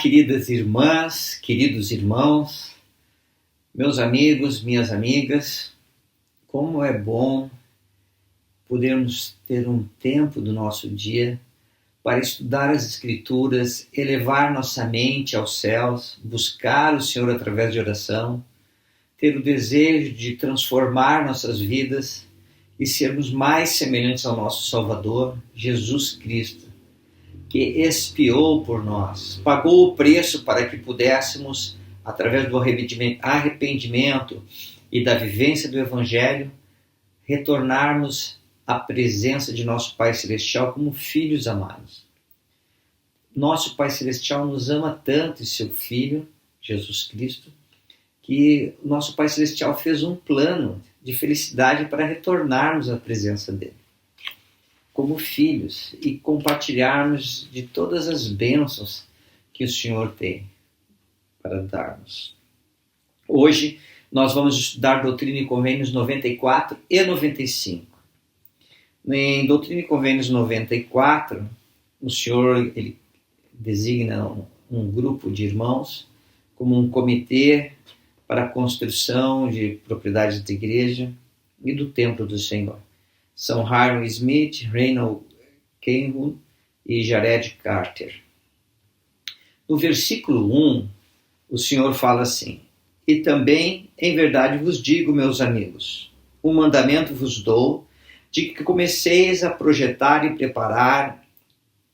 queridas irmãs, queridos irmãos, meus amigos, minhas amigas, como é bom podermos ter um tempo do nosso dia para estudar as Escrituras, elevar nossa mente aos céus, buscar o Senhor através de oração, ter o desejo de transformar nossas vidas e sermos mais semelhantes ao nosso Salvador, Jesus Cristo, que expiou por nós, pagou o preço para que pudéssemos, através do arrependimento e da vivência do Evangelho, retornarmos à presença de nosso Pai Celestial como filhos amados. Nosso Pai Celestial nos ama tanto e seu Filho, Jesus Cristo, que nosso Pai Celestial fez um plano de felicidade para retornarmos à presença dele, como filhos, e compartilharmos de todas as bênçãos que o Senhor tem para dar-nos. Hoje nós vamos estudar Doutrina e Convênios 94 e 95. Em Doutrina e Convênios 94, o Senhor ele designa um grupo de irmãos como um comitê para a construção de propriedades da igreja e do templo do Senhor. São Hiram Smith, Reynold Kenwood e Jared Carter. No versículo 1, o Senhor fala assim: E também, em verdade vos digo, meus amigos, um mandamento vos dou, de que comeceis a projetar e preparar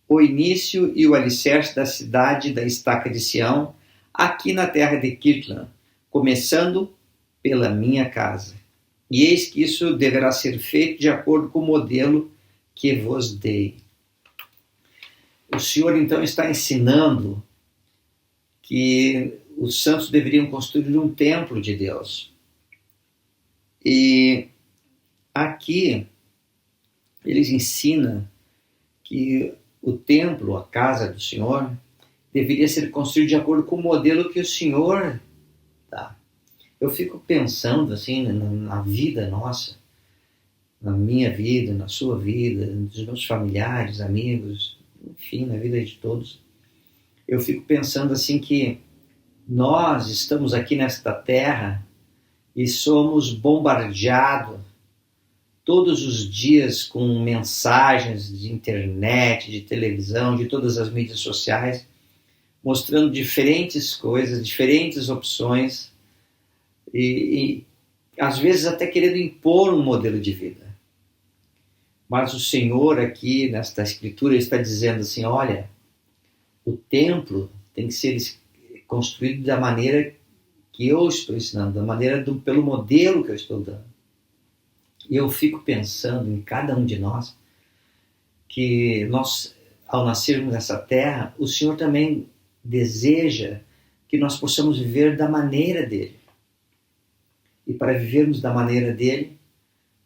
o início e o alicerce da cidade da estaca de Sião, aqui na terra de Kirtland, começando pela minha casa. E eis que isso deverá ser feito de acordo com o modelo que vos dei. O Senhor então está ensinando que os santos deveriam construir um templo de Deus. E aqui eles ensinam que o templo, a casa do Senhor, deveria ser construído de acordo com o modelo que o Senhor dá. Eu fico pensando assim na vida nossa, na minha vida, na sua vida, dos meus familiares, amigos, enfim, na vida de todos. Eu fico pensando assim que nós estamos aqui nesta terra e somos bombardeados todos os dias com mensagens de internet, de televisão, de todas as mídias sociais, mostrando diferentes coisas, diferentes opções e às vezes até querendo impor um modelo de vida. Mas o Senhor aqui nesta escritura está dizendo assim: olha, o templo tem que ser construído da maneira que eu estou ensinando, da maneira pelo modelo que eu estou dando. E eu fico pensando em cada um de nós, que nós, ao nascermos nessa terra, o Senhor também deseja que nós possamos viver da maneira dele. E para vivermos da maneira dele,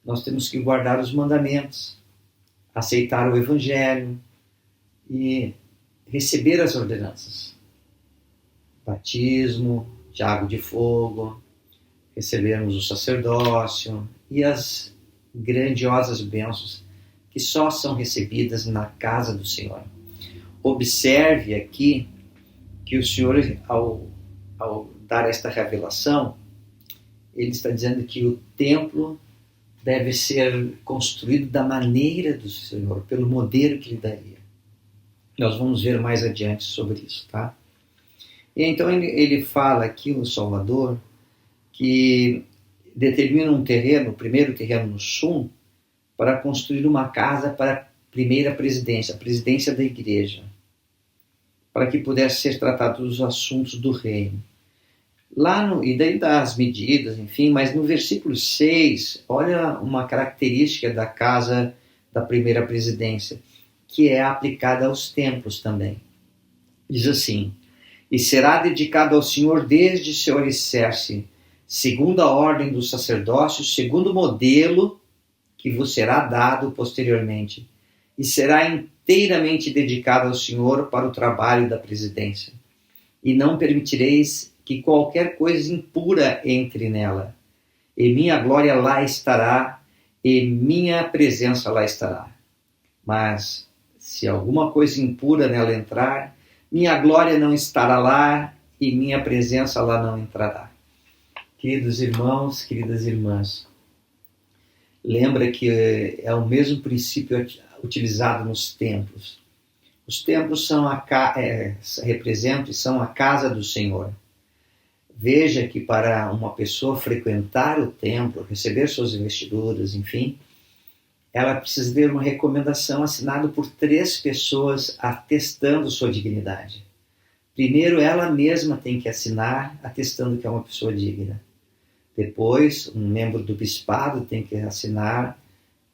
nós temos que guardar os mandamentos, aceitar o Evangelho e receber as ordenanças. Batismo de água de fogo, recebermos o sacerdócio e as grandiosas bênçãos que só são recebidas na casa do Senhor. Observe aqui que o Senhor, ao dar esta revelação, ele está dizendo que o templo deve ser construído da maneira do Senhor, pelo modelo que ele daria. Nós vamos ver mais adiante sobre isso, tá? E então ele fala aqui, o Salvador, que determina um terreno, o primeiro terreno no sul, para construir uma casa para a primeira presidência, a presidência da igreja, para que pudesse ser tratados os assuntos do reino. E daí dá as medidas, enfim, mas no versículo 6, olha uma característica da casa da primeira presidência, que é aplicada aos templos também. Diz assim: E será dedicado ao Senhor desde seu alicerce, segundo a ordem do sacerdócio, segundo o modelo que vos será dado posteriormente, e será inteiramente dedicado ao Senhor para o trabalho da presidência. E não permitireis que qualquer coisa impura entre nela. E minha glória lá estará, e minha presença lá estará. Mas, se alguma coisa impura nela entrar, minha glória não estará lá e minha presença lá não entrará. Queridos irmãos, queridas irmãs, lembra que é o mesmo princípio utilizado nos templos. Os templos representam e são a casa do Senhor. Veja que para uma pessoa frequentar o templo, receber suas investiduras, enfim, ela precisa ter uma recomendação assinada por 3 pessoas atestando sua dignidade. Primeiro, ela mesma tem que assinar atestando que é uma pessoa digna. Depois, um membro do bispado tem que assinar,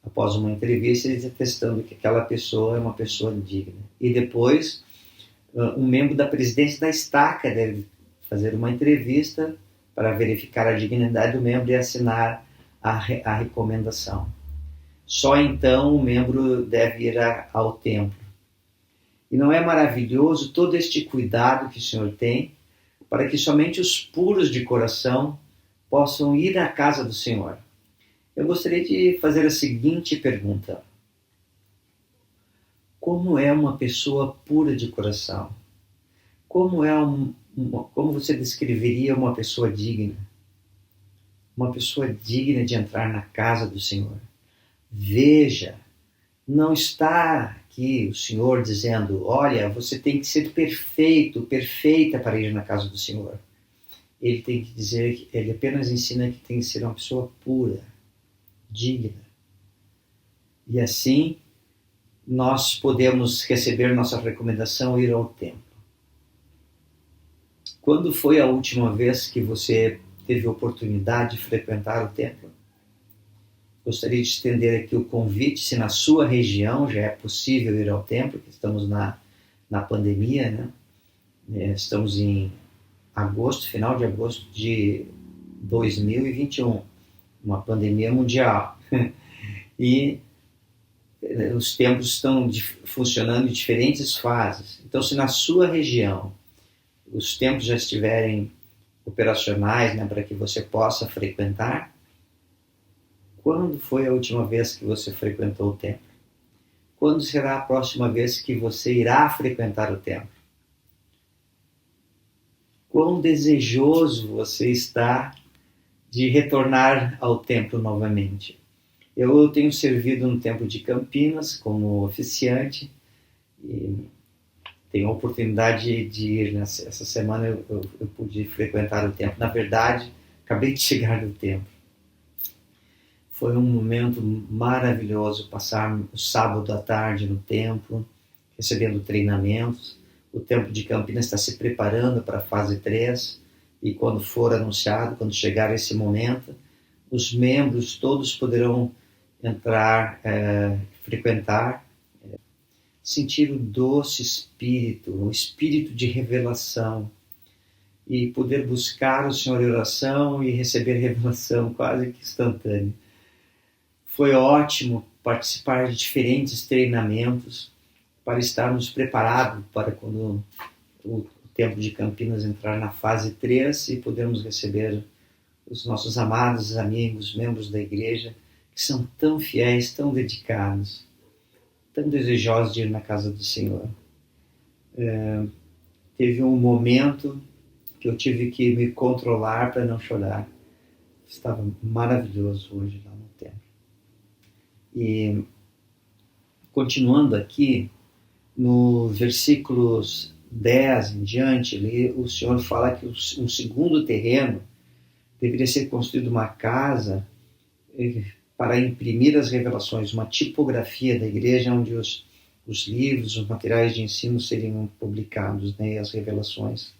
após uma entrevista, atestando que aquela pessoa é uma pessoa digna. E depois, um membro da presidência da estaca deve fazer uma entrevista para verificar a dignidade do membro e assinar a recomendação. Só então o membro deve ir ao templo. E não é maravilhoso todo este cuidado que o Senhor tem para que somente os puros de coração possam ir à casa do Senhor? Eu gostaria de fazer a seguinte pergunta: como é uma pessoa pura de coração? Como você descreveria uma pessoa digna? Uma pessoa digna de entrar na casa do Senhor. Veja, não está aqui o Senhor dizendo, olha, você tem que ser perfeito, perfeita para ir na casa do Senhor. Ele tem que dizer, ele apenas ensina que tem que ser uma pessoa pura, digna. E assim, nós podemos receber nossa recomendação e ir ao templo. Quando foi a última vez que você teve a oportunidade de frequentar o templo? Gostaria de estender aqui o convite, se na sua região já é possível ir ao templo, que estamos na pandemia, né? Estamos em agosto, final de agosto de 2021, uma pandemia mundial. E os templos estão funcionando em diferentes fases. Então, se na sua região os templos já estiverem operacionais, né, para que você possa frequentar, quando foi a última vez que você frequentou o templo? Quando será a próxima vez que você irá frequentar o templo? Quão desejoso você está de retornar ao templo novamente? Eu tenho servido no templo de Campinas como oficiante e tenho a oportunidade de ir. Essa semana eu pude frequentar o templo. Na verdade, acabei de chegar no templo. Foi um momento maravilhoso passar o sábado à tarde no templo, recebendo treinamentos. O templo de Campinas está se preparando para a fase 3 e quando for anunciado, quando chegar esse momento, os membros todos poderão entrar, frequentar, sentir o doce espírito, o espírito de revelação e poder buscar o Senhor em oração e receber revelação quase que instantânea. Foi ótimo participar de diferentes treinamentos para estarmos preparados para quando o Templo de Campinas entrar na fase 3 e podermos receber os nossos amados amigos, membros da igreja, que são tão fiéis, tão dedicados, tão desejosos de ir na casa do Senhor. Teve um momento que eu tive que me controlar para não chorar. Estava maravilhoso hoje lá no templo. E continuando aqui, no versículos 10 em diante, ali, o Senhor fala que um segundo terreno deveria ser construído uma casa para imprimir as revelações, uma tipografia da igreja onde os livros, os materiais de ensino seriam publicados, né, as revelações.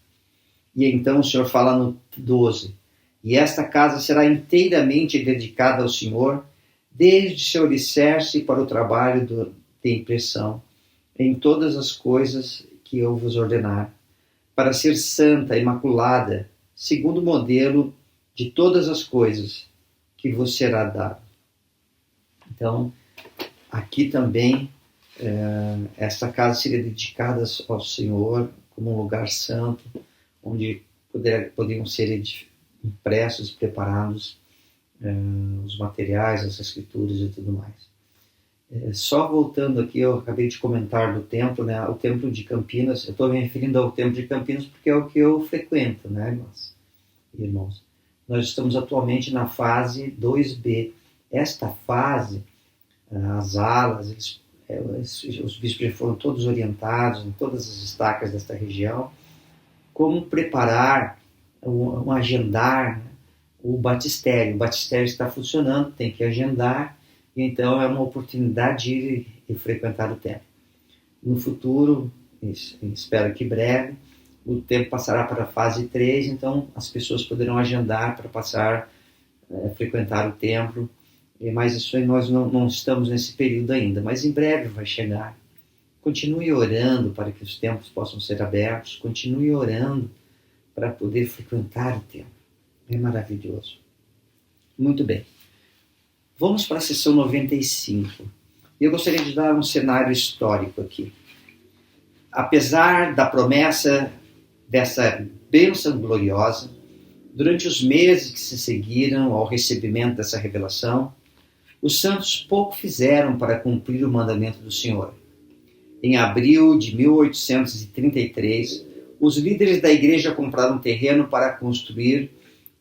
E então o Senhor fala no 12, e esta casa será inteiramente dedicada ao Senhor, desde seu alicerce para o trabalho de impressão, em todas as coisas que eu vos ordenar, para ser santa, imaculada, segundo o modelo de todas as coisas que vos será dado. Então, aqui também, esta casa seria dedicada ao Senhor como um lugar santo, onde poderiam ser impressos e preparados os materiais, as escrituras e tudo mais. Só voltando aqui, eu acabei de comentar do templo, né? O templo de Campinas, eu estou me referindo ao templo de Campinas porque é o que eu frequento, né, irmãos? Nós estamos atualmente na fase 2B. Esta fase, as alas, os bispos foram todos orientados em todas as estacas desta região, como preparar, agendar, né, o batistério. O batistério está funcionando, tem que agendar, e então é uma oportunidade de ir e frequentar o templo. No futuro, espero que breve, o tempo passará para a fase 3, então as pessoas poderão agendar para passar a frequentar o templo, mas isso aí nós não estamos nesse período ainda, mas em breve vai chegar. Continue orando para que os templos possam ser abertos, continue orando para poder frequentar o templo. É maravilhoso. Muito bem. Vamos para a sessão 95. Eu gostaria de dar um cenário histórico aqui. Apesar da promessa dessa bênção gloriosa, durante os meses que se seguiram ao recebimento dessa revelação, os santos pouco fizeram para cumprir o mandamento do Senhor. Em abril de 1833, os líderes da igreja compraram um terreno para construir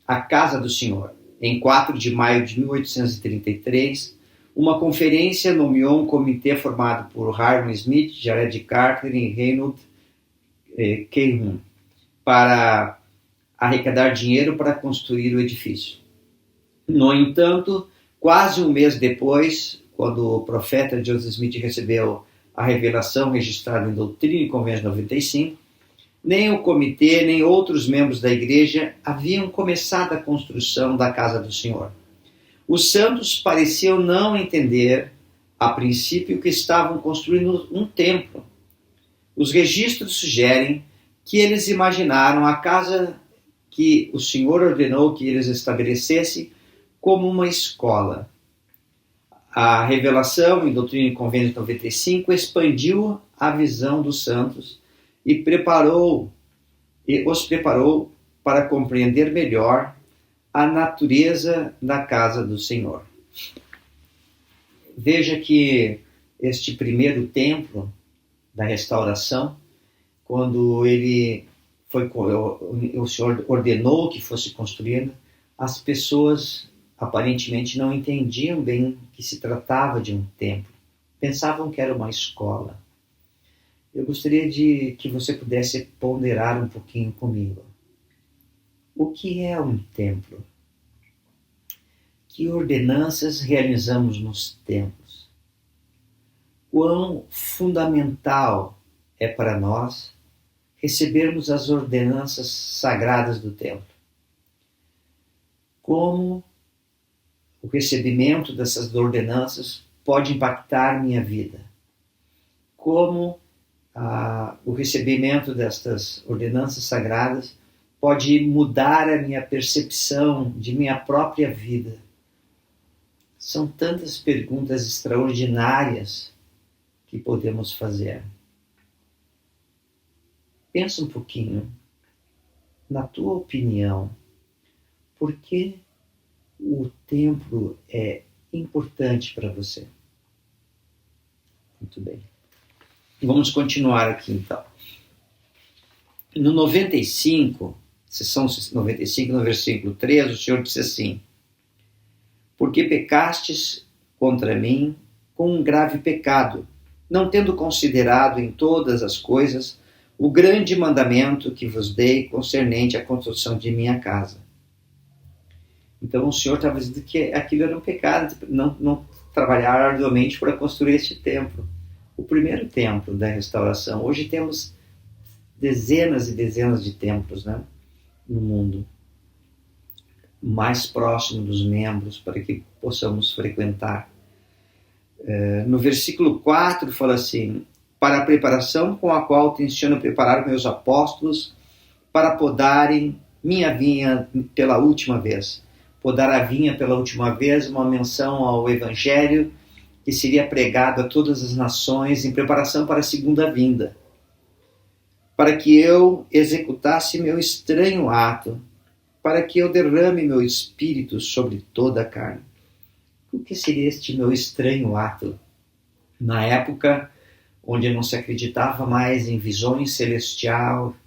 a Casa do Senhor. Em 4 de maio de 1833, uma conferência nomeou um comitê formado por Hiram Smith, Jared Carter e Reynold Calhoun para arrecadar dinheiro para construir o edifício. No entanto, quase um mês depois, quando o profeta Joseph Smith recebeu a revelação registrada em Doutrina e Convênio 95, nem o comitê, nem outros membros da igreja haviam começado a construção da casa do Senhor. Os santos pareciam não entender, a princípio, que estavam construindo um templo. Os registros sugerem que eles imaginaram a casa que o Senhor ordenou que eles estabelecessem como uma escola. A revelação em Doutrina e Convênio 95 expandiu a visão dos santos e os preparou para compreender melhor a natureza da casa do Senhor. Veja que este primeiro templo da restauração, quando o Senhor ordenou que fosse construído, as pessoas aparentemente não entendiam bem que se tratava de um templo. Pensavam que era uma escola. Eu gostaria que você pudesse ponderar um pouquinho comigo. O que é um templo? Que ordenanças realizamos nos templos? Quão fundamental é para nós recebermos as ordenanças sagradas do templo? Como o recebimento dessas ordenanças pode impactar minha vida? Como o recebimento destas ordenanças sagradas pode mudar a minha percepção de minha própria vida? São tantas perguntas extraordinárias que podemos fazer. Pensa um pouquinho, na tua opinião, por que o templo é importante para você? Muito bem. Vamos continuar aqui então. No 95, sessão 95, no versículo 3, o Senhor disse assim: porque pecastes contra mim com um grave pecado, não tendo considerado em todas as coisas o grande mandamento que vos dei concernente à construção de minha casa. Então o Senhor estava dizendo que aquilo era um pecado, não trabalhar arduamente para construir este templo. O primeiro templo da restauração. Hoje temos dezenas e dezenas de templos, né, no mundo, mais próximo dos membros, para que possamos frequentar. No versículo 4 fala assim: para a preparação com a qual tenciono preparar meus apóstolos para podarem minha vinha pela última vez. Podar a vinha pela última vez, uma menção ao Evangelho que seria pregado a todas as nações em preparação para a segunda vinda, para que eu executasse meu estranho ato, para que eu derrame meu espírito sobre toda a carne. O que seria este meu estranho ato? Na época onde não se acreditava mais em visões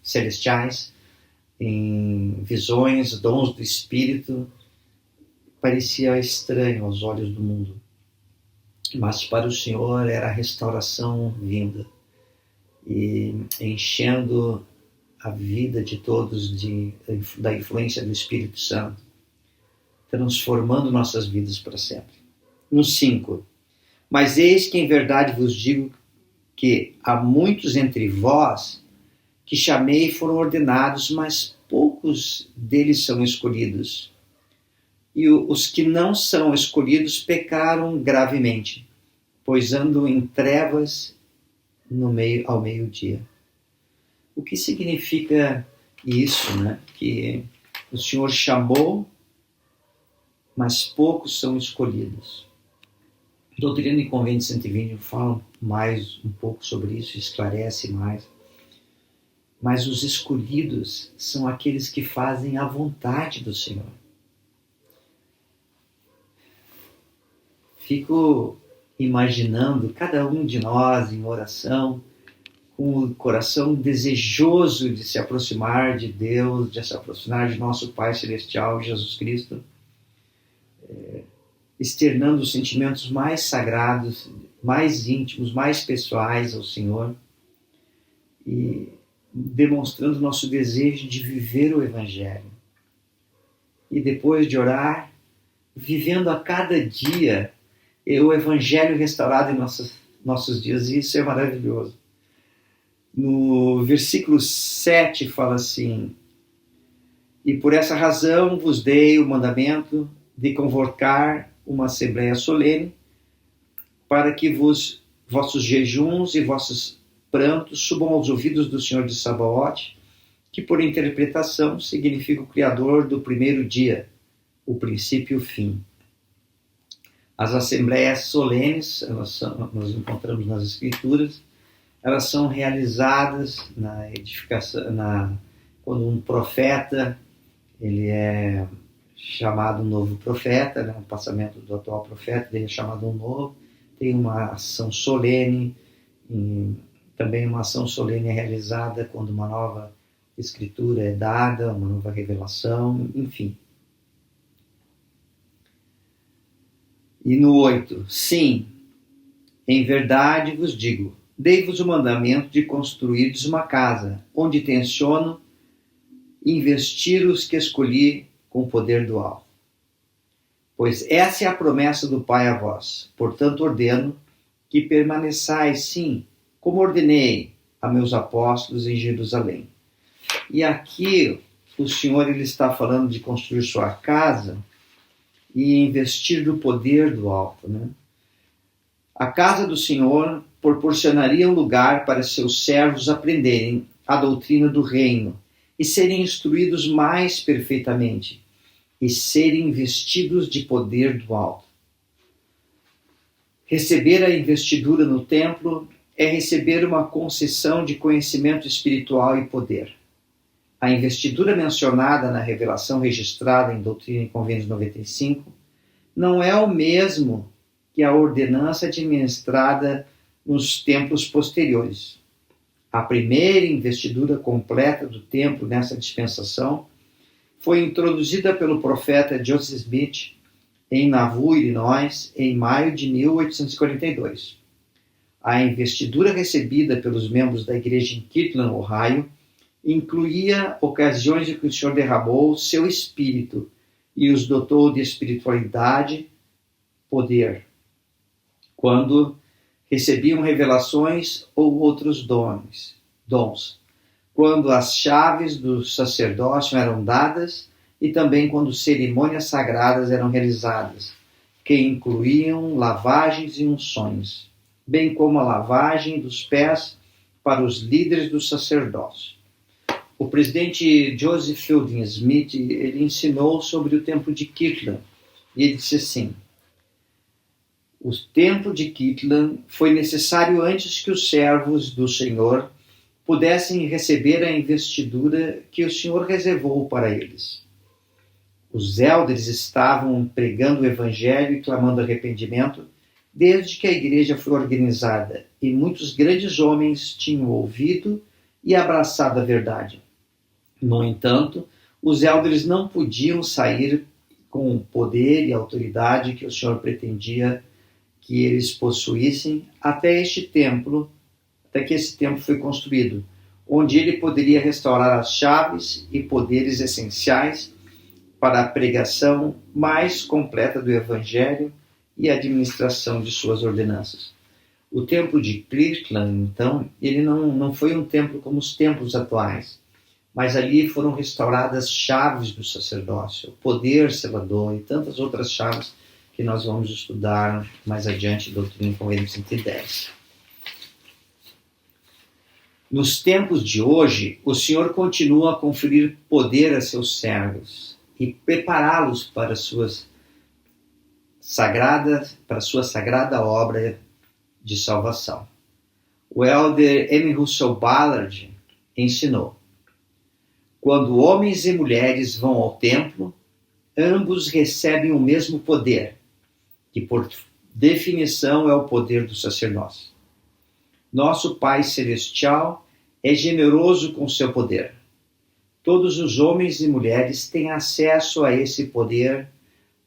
celestiais, em visões, dons do Espírito, parecia estranho aos olhos do mundo. Mas para o Senhor era a restauração vinda e enchendo a vida de todos da influência do Espírito Santo, transformando nossas vidas para sempre. No 5. Mas eis que em verdade vos digo que há muitos entre vós que chamei foram ordenados, mas poucos deles são escolhidos. E os que não são escolhidos pecaram gravemente, pois andam em trevas ao meio-dia. O que significa isso, né? Que o Senhor chamou, mas poucos são escolhidos. Doutrina e Convênio 120 fala mais um pouco sobre isso, esclarece mais. Mas os escolhidos são aqueles que fazem a vontade do Senhor. Fico imaginando cada um de nós em oração, com o coração desejoso de se aproximar de Deus, de se aproximar de nosso Pai Celestial, Jesus Cristo, externando os sentimentos mais sagrados, mais íntimos, mais pessoais ao Senhor e demonstrando nosso desejo de viver o Evangelho. E depois de orar, vivendo a cada dia o Evangelho restaurado em nossos dias, e isso é maravilhoso. No versículo 7 fala assim: e por essa razão vos dei o mandamento de convocar uma assembleia solene, para que vossos jejuns e vossos prantos subam aos ouvidos do Senhor de Sabaote, que por interpretação significa o Criador do primeiro dia, o princípio e o fim. As assembleias solenes, nós encontramos nas Escrituras, elas são realizadas na edificação, quando um profeta ele é chamado novo profeta, né? O passamento do atual profeta ele é chamado um novo. Tem uma ação solene, também uma ação solene é realizada quando uma nova escritura é dada, uma nova revelação, enfim. E no 8, sim, em verdade vos digo, dei-vos o mandamento de construirdes uma casa, onde tenciono investir os que escolhi com o poder do alto. Pois essa é a promessa do Pai a vós. Portanto, ordeno que permaneçais, sim, como ordenei a meus apóstolos em Jerusalém. E aqui o Senhor ele está falando de construir sua casa e investir do poder do alto, né? A casa do Senhor proporcionaria um lugar para seus servos aprenderem a doutrina do reino e serem instruídos mais perfeitamente e serem investidos de poder do alto. Receber a investidura no templo é receber uma concessão de conhecimento espiritual e poder. A investidura mencionada na revelação registrada em Doutrina e Convênios 95 não é o mesmo que a ordenança administrada nos templos posteriores. A primeira investidura completa do templo nessa dispensação foi introduzida pelo profeta Joseph Smith em Nauvoo, Illinois, em maio de 1842. A investidura recebida pelos membros da igreja em Kirtland, Ohio, incluía ocasiões em que o Senhor derramou seu espírito e os dotou de espiritualidade, poder, quando recebiam revelações ou outros dons, quando as chaves do sacerdócio eram dadas e também quando cerimônias sagradas eram realizadas, que incluíam lavagens e unções, bem como a lavagem dos pés para os líderes do sacerdócio. O presidente Joseph Fielding Smith ele ensinou sobre o templo de Kirtland e ele disse assim: o templo de Kirtland foi necessário antes que os servos do Senhor pudessem receber a investidura que o Senhor reservou para eles. Os elders estavam pregando o evangelho e clamando arrependimento desde que a igreja foi organizada e muitos grandes homens tinham ouvido e abraçado a verdade. No entanto, os elders não podiam sair com o poder e autoridade que o Senhor pretendia que eles possuíssem até que esse templo foi construído, onde ele poderia restaurar as chaves e poderes essenciais para a pregação mais completa do Evangelho e a administração de suas ordenanças. O templo de Kirtland, então, ele não foi um templo como os templos atuais, mas ali foram restauradas chaves do sacerdócio, o poder selador e tantas outras chaves que nós vamos estudar mais adiante, Doutrina e Convênio 110. Nos tempos de hoje, o Senhor continua a conferir poder a seus servos e prepará-los para sua sagrada obra de salvação. O elder M. Russell Ballard ensinou: quando homens e mulheres vão ao templo, ambos recebem o mesmo poder, que por definição é o poder do sacerdócio. Nosso Pai Celestial é generoso com seu poder. Todos os homens e mulheres têm acesso a esse poder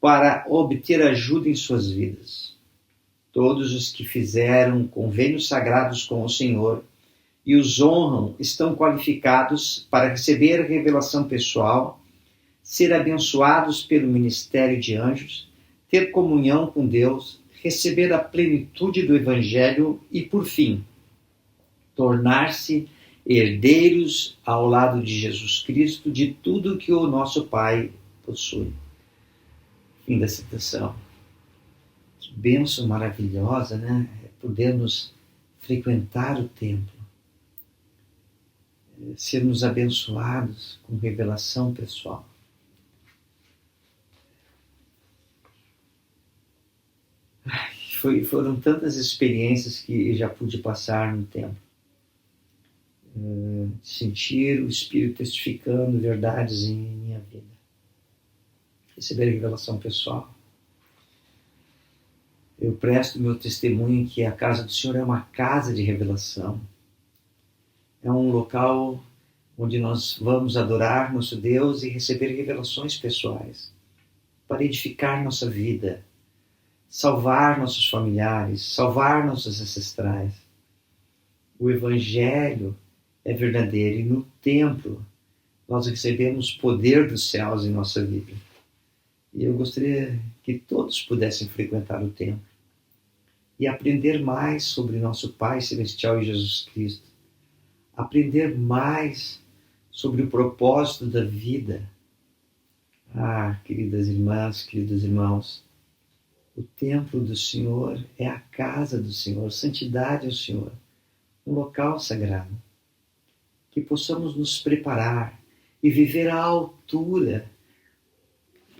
para obter ajuda em suas vidas. Todos os que fizeram convênios sagrados com o Senhor e os honram estão qualificados para receber revelação pessoal, ser abençoados pelo ministério de anjos, ter comunhão com Deus, receber a plenitude do Evangelho e, por fim, tornar-se herdeiros ao lado de Jesus Cristo de tudo que o nosso Pai possui. Fim da citação. Que bênção maravilhosa, né? Podermos frequentar o templo, sermos abençoados com revelação pessoal. Foram tantas experiências que já pude passar no templo. Sentir o Espírito testificando verdades em minha vida. Receber revelação pessoal. Eu presto meu testemunho que a casa do Senhor é uma casa de revelação. É um local onde nós vamos adorar nosso Deus e receber revelações pessoais para edificar nossa vida, salvar nossos familiares, salvar nossos ancestrais. O Evangelho é verdadeiro e no templo nós recebemos poder dos céus em nossa vida. E eu gostaria que todos pudessem frequentar o templo e aprender mais sobre nosso Pai Celestial e Jesus Cristo. Aprender mais sobre o propósito da vida. Queridas irmãs, queridos irmãos, o templo do Senhor é a casa do Senhor, santidade ao Senhor, um local sagrado. Que possamos nos preparar e viver à altura,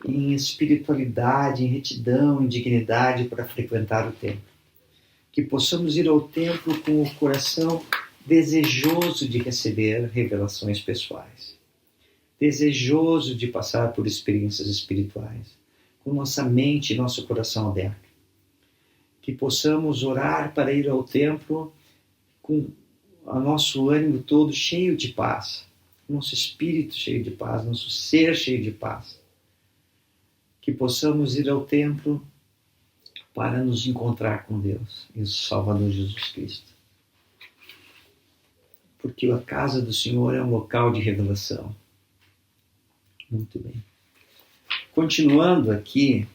em espiritualidade, em retidão, em dignidade para frequentar o templo. Que possamos ir ao templo com o coração desejoso de receber revelações pessoais, desejoso de passar por experiências espirituais, com nossa mente e nosso coração aberto. Que possamos orar para ir ao templo com o nosso ânimo todo cheio de paz, nosso espírito cheio de paz, nosso ser cheio de paz. Que possamos ir ao templo para nos encontrar com Deus e o Salvador Jesus Cristo. Porque a casa do Senhor é um local de revelação. Muito bem. Continuando aqui,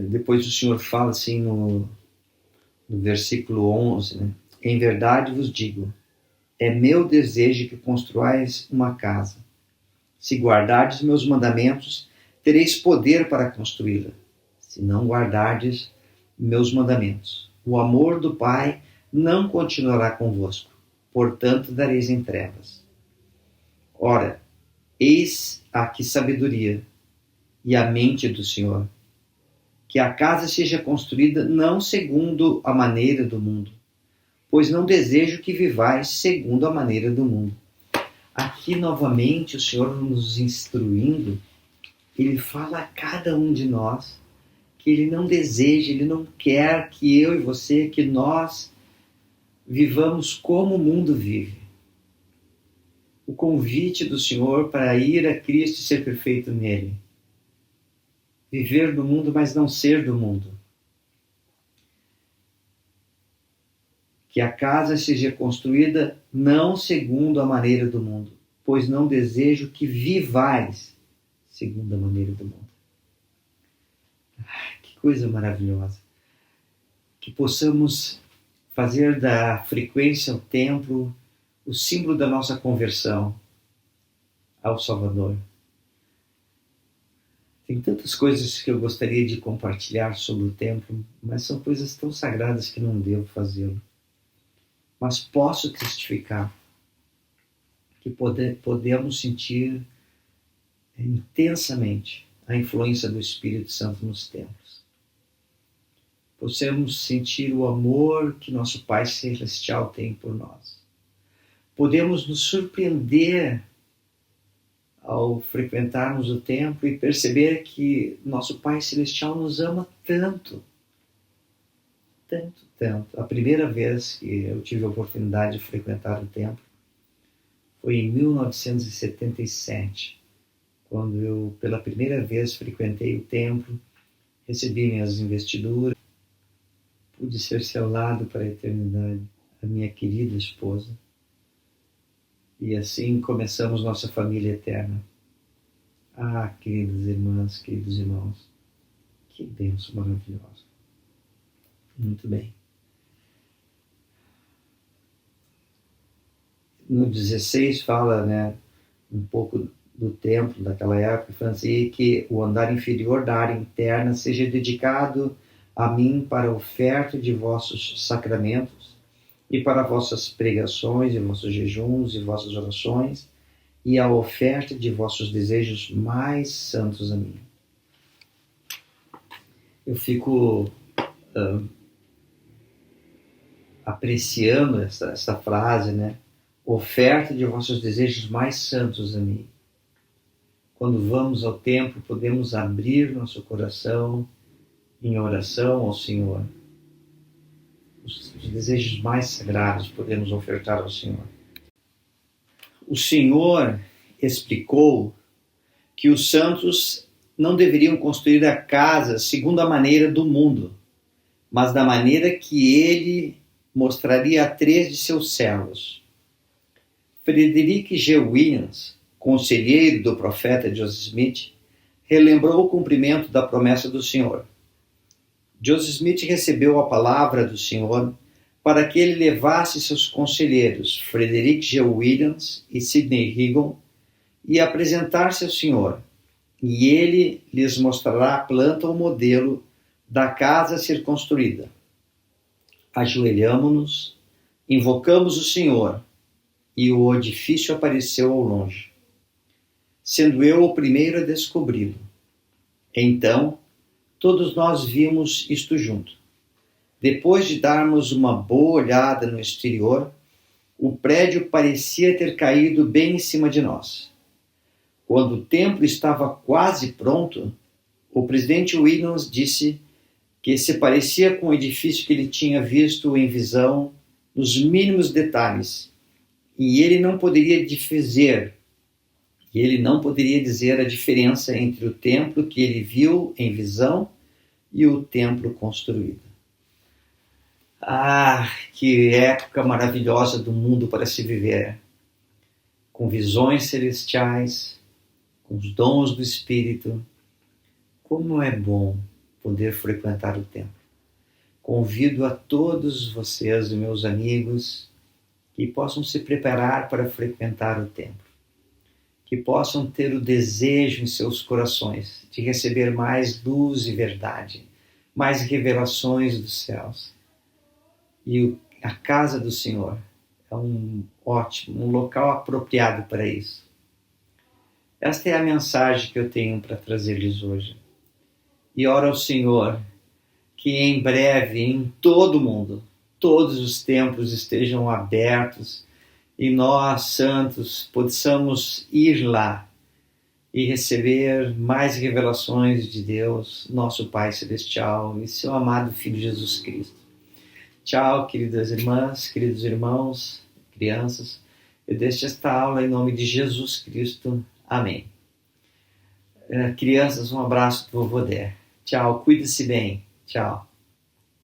depois o Senhor fala assim no versículo 11, né? Em verdade vos digo, é meu desejo que construais uma casa. Se guardardes meus mandamentos, tereis poder para construí-la. Se não guardardes meus mandamentos, o amor do Pai não continuará convosco, portanto dareis em trevas. Ora, eis aqui sabedoria e a mente do Senhor, que a casa seja construída não segundo a maneira do mundo, pois não desejo que vivais segundo a maneira do mundo. Aqui novamente o Senhor nos instruindo, Ele fala a cada um de nós que Ele não deseja, Ele não quer que eu e você, que nós vivamos como o mundo vive. O convite do Senhor para ir a Cristo e ser perfeito nele. Viver do mundo, mas não ser do mundo. Que a casa seja construída não segundo a maneira do mundo, pois não desejo que vivais segundo a maneira do mundo. Que coisa maravilhosa. Que possamos fazer da frequência ao templo o símbolo da nossa conversão ao Salvador. Tem tantas coisas que eu gostaria de compartilhar sobre o templo, mas são coisas tão sagradas que não devo fazê-lo. Mas posso testificar que podemos sentir intensamente a influência do Espírito Santo nos templos. Possamos sentir o amor que nosso Pai Celestial tem por nós. Podemos nos surpreender ao frequentarmos o templo e perceber que nosso Pai Celestial nos ama tanto, tanto, tanto. A primeira vez que eu tive a oportunidade de frequentar o templo foi em 1977, quando eu pela primeira vez frequentei o templo, recebi minhas investiduras, pude ser selado para a eternidade, a minha querida esposa. E assim começamos nossa família eterna. Ah, queridas irmãs, queridos irmãos, que bênção maravilhosa. Muito bem. No 16 fala, um pouco do templo daquela época, falando assim, que o andar inferior da área interna seja dedicado a mim para a oferta de vossos sacramentos, e para vossas pregações, e vossos jejuns, e vossas orações, e a oferta de vossos desejos mais santos a mim. Eu fico apreciando essa frase, oferta de vossos desejos mais santos a mim. Quando vamos ao templo, podemos abrir nosso coração em oração ao Senhor. Os desejos mais sagrados podemos ofertar ao Senhor. O Senhor explicou que os santos não deveriam construir a casa segundo a maneira do mundo, mas da maneira que ele mostraria a 3 de seus servos. Frederick G. Williams, conselheiro do profeta Joseph Smith, relembrou o cumprimento da promessa do Senhor. Joseph Smith recebeu a palavra do Senhor para que ele levasse seus conselheiros, Frederick G. Williams e Sidney Rigdon, e apresentar-se ao Senhor, e ele lhes mostrará a planta ou modelo da casa a ser construída. Ajoelhamo-nos, invocamos o Senhor, e o edifício apareceu ao longe, sendo eu o primeiro a descobri-lo. Então, todos nós vimos isto junto. Depois de darmos uma boa olhada no exterior, o prédio parecia ter caído bem em cima de nós. Quando o templo estava quase pronto, o presidente Williams disse que se parecia com o edifício que ele tinha visto em visão nos mínimos detalhes, e ele não poderia dizer a diferença entre o templo que ele viu em visão e o templo construído. Ah, que época maravilhosa do mundo para se viver, com visões celestiais, com os dons do Espírito. Como é bom poder frequentar o templo. Convido a todos vocês, meus amigos, que possam se preparar para frequentar o templo, que possam ter o desejo em seus corações de receber mais luz e verdade, mais revelações dos céus. E a casa do Senhor é um local apropriado para isso. Esta é a mensagem que eu tenho para trazer-lhes hoje. E oro ao Senhor que em breve, em todo o mundo, todos os templos estejam abertos e nós, santos, possamos ir lá e receber mais revelações de Deus, nosso Pai Celestial e seu amado Filho Jesus Cristo. Tchau, queridas irmãs, queridos irmãos, crianças. Eu deixo esta aula em nome de Jesus Cristo. Amém. Crianças, um abraço do vovô Dé. Tchau, cuide-se bem. Tchau.